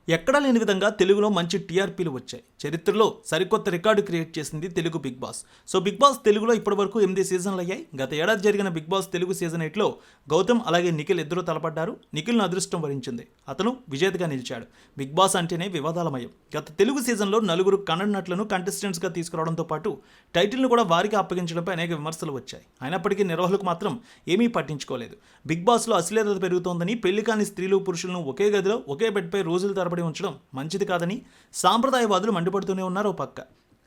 ఎక్కడా లేని విధంగా తెలుగులో మంచి టీఆర్పీలు వచ్చాయి. చరిత్రలో సరికొత్త రికార్డు క్రియేట్ చేసింది Telugu Bigg Boss. So Bigg Boss తెలుగులో ఇప్పటివరకు 8 సీజన్లు అయ్యాయి. గత ఏడాది జరిగిన బిగ్ బాస్ తెలుగు సీజన్ 8లో గౌతమ్ అలాగే నిఖిల్ ఇద్దరు తలపడ్డారు. నిఖిల్ను అదృష్టం వరించింది. అతను విజేతగా నిలిచాడు. బిగ్ బాస్ అంటేనే వివాదాలమయం. గత తెలుగు సీజన్లో నలుగురు కన్నడ నటులను కంటెస్టెంట్స్గా తీసుకురావడంతో పాటు టైటిల్ను కూడా వారికి అప్పగించడంపై అనేక విమర్శలు వచ్చాయి. అయినప్పటికీ నిర్వాహకులకు మాత్రం ఏమీ పట్టించుకోలేదు. బిగ్ బాస్లో అశ్లీలత పెరుగుతోందని, పెళ్లి కాని స్త్రీలు పురుషులను ఒకే గదిలో ఒకే బెడ్పై రోజుల తరబడి ఉంచడం మంచిది కాదని సాంప్రదాయవాదులు మండిపడుతూనే ఉన్నారు. పక్క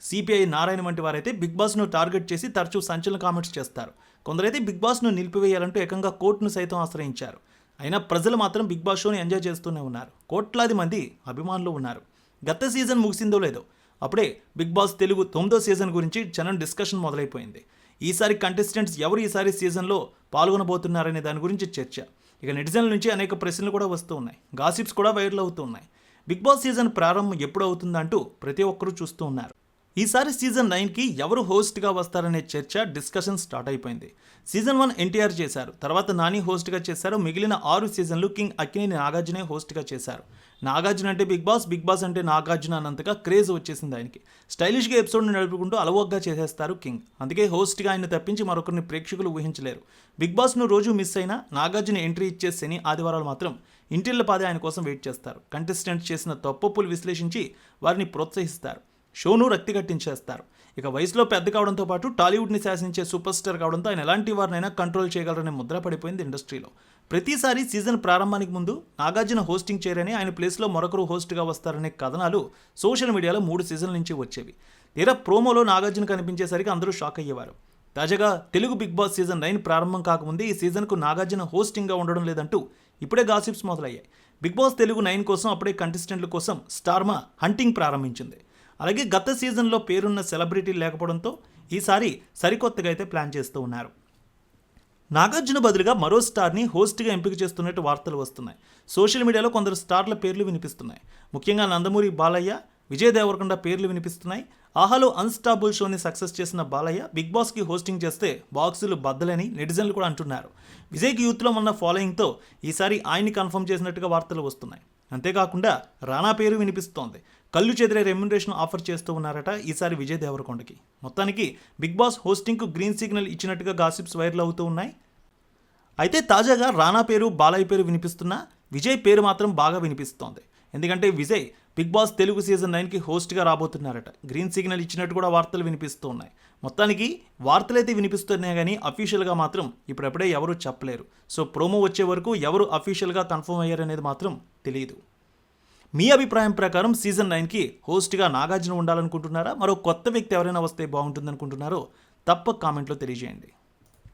సిపిఐ నారాయణ వంటి వారైతే బిగ్ బాస్ను టార్గెట్ చేసి తరచూ సంచలన కామెంట్స్ చేస్తారు. కొందరైతే బిగ్ బాస్ను నిలిపివేయాలంటూ ఏకంగా కోర్టును సైతం ఆశ్రయించారు. అయినా ప్రజలు మాత్రం బిగ్ బాస్ షోని ఎంజాయ్ చేస్తూనే ఉన్నారు. కోట్లాది మంది అభిమానులు ఉన్నారు. గత సీజన్ ముగిసిందో లేదో అప్పుడే బిగ్ బాస్ తెలుగు 9వ సీజన్ గురించి జనం డిస్కషన్ మొదలైపోయింది. ఈసారి కంటెస్టెంట్స్ ఎవరు ఈసారి సీజన్లో పాల్గొనబోతున్నారనే దాని గురించి చర్చ. ఇక నెటిజన్ల నుంచి అనేక ప్రశ్నలు కూడా వస్తూ ఉన్నాయి. గాసిప్స్ కూడా వైరల్ అవుతూ ఉన్నాయి. బిగ్ బాస్ సీజన్ ప్రారంభం ఎప్పుడు అవుతుందంటూ ప్రతి ఒక్కరూ చూస్తూ ఉన్నారు. ఈసారి సీజన్ 9కి ఎవరు హోస్ట్గా వస్తారనే చర్చ, డిస్కషన్ స్టార్ట్ అయిపోయింది. సీజన్ 1 ఎన్టీఆర్ చేశారు. తర్వాత నాని హోస్ట్గా చేశారు. మిగిలిన 6 సీజన్లు కింగ్ అక్కినేని నాగార్జునే హోస్ట్గా చేశారు. నాగార్జున అంటే బిగ్ బాస్, బిగ్ బాస్ అంటే నాగార్జున అన్నంతగా క్రేజ్ వచ్చేసింది ఆయనకి. స్టైలిష్గా ఎపిసోడ్ని నడుపుకుంటూ అలవోగ్గా చేసేస్తారు కింగ్. అందుకే హోస్ట్గా ఆయన తప్పించి మరొకరిని ప్రేక్షకులు ఊహించలేరు. బిగ్ బాస్ను రోజు మిస్ అయినా నాగార్జున ఎంట్రీ ఇచ్చే శని ఆదివారాలు మాత్రం ఇంటిళ్లపాదే ఆయన కోసం వెయిట్ చేస్తారు. కంటెస్టెంట్స్ చేసిన తప్పులు విశ్లేషించి వారిని ప్రోత్సహిస్తారు. షోను రక్తి కట్టించేస్తారు. ఇక వయసులో పెద్ద కావడంతో పాటు టాలీవుడ్ని శాసించే సూపర్ స్టార్ కావడంతో ఆయన ఎలాంటి వారినైనా కంట్రోల్ చేయగలరనే ముద్ర పడిపోయింది ఇండస్ట్రీలో. ప్రతిసారి సీజన్ ప్రారంభానికి ముందు నాగార్జున హోస్టింగ్ చేయరని, ఆయన ప్లేస్లో మరొకరు హోస్ట్గా వస్తారనే కథనాలు సోషల్ మీడియాలో 3 సీజన్ల నుంచి వచ్చేవి. తీరా ప్రోమోలో నాగార్జున కనిపించేసరికి అందరూ షాక్ అయ్యేవారు. తాజాగా తెలుగు బిగ్ బాస్ సీజన్ 9 ప్రారంభం కాకముందే ఈ సీజన్కు నాగార్జున హోస్టింగ్గా ఉండడం లేదంటూ ఇప్పుడే గాసిప్స్ మొదలయ్యాయి. బిగ్ బాస్ తెలుగు 9 కోసం అప్పుడే కంటెస్టెంట్ల కోసం స్టార్మా హంటింగ్ ప్రారంభించింది. అలాగే గత సీజన్లో పేరున్న సెలబ్రిటీలు లేకపోవడంతో ఈసారి సరికొత్తగా అయితే ప్లాన్ చేస్తూ ఉన్నారు. నాగార్జున బదులుగా మరో స్టార్ని హోస్ట్గా ఎంపిక చేస్తున్నట్టు వార్తలు వస్తున్నాయి. సోషల్ మీడియాలో కొందరు స్టార్ల పేర్లు వినిపిస్తున్నాయి. ముఖ్యంగా నందమూరి బాలయ్య, విజయ్ దేవరకొండ పేర్లు వినిపిస్తున్నాయి. ఆహాలో అన్స్టాబుల్ షోని సక్సెస్ చేసిన బాలయ్య బిగ్ బాస్కి హోస్టింగ్ చేస్తే బాక్సులు బద్దలని నెటిజన్లు కూడా అంటున్నారు. విజయ్కి యూత్లో ఉన్న ఫాలోయింగ్తో ఈసారి ఆయన్ని కన్ఫర్మ్ చేసినట్టుగా వార్తలు వస్తున్నాయి. అంతేకాకుండా రానా పేరు వినిపిస్తోంది. కళ్ళు చెదిరే రెమ్యునరేషన్ ఆఫర్ చేస్తూ ఉన్నారట ఈసారి విజయ్ దేవరకొండకి. మొత్తానికి బిగ్ బాస్ హోస్టింగ్కు గ్రీన్ సిగ్నల్ ఇచ్చినట్టుగా గాసిప్స్ వైరల్ అవుతూ ఉన్నాయి. అయితే తాజాగా రానా పేరు, బాలయ్య పేరు వినిపిస్తున్నా విజయ్ పేరు మాత్రం బాగా వినిపిస్తోంది. ఎందుకంటే Vijay big boss Telugu season 9కి హోస్ట్గా రాబోతున్నారట. గ్రీన్ సిగ్నల్ ఇచ్చినట్టు కూడా వార్తలు వినిపిస్తూ ఉన్నాయి. మొత్తానికి వార్తలైతే వినిపిస్తున్నాయి కానీ అఫీషియల్గా మాత్రం ఇప్పుడప్పుడే ఎవరు చెప్పలేరు. సో ప్రోమో వచ్చే వరకు ఎవరు అఫీషియల్గా కన్ఫర్మ్ అయ్యారనేది మాత్రం తెలియదు. మీ అభిప్రాయం ప్రకారం సీజన్ 9కి హోస్ట్గా నాగార్జున ఉండాలనుకుంటున్నారా? మరో కొత్త వ్యక్తి ఎవరైనా వస్తే బాగుంటుందనుకుంటున్నారో తప్పక కామెంట్లో తెలియజేయండి.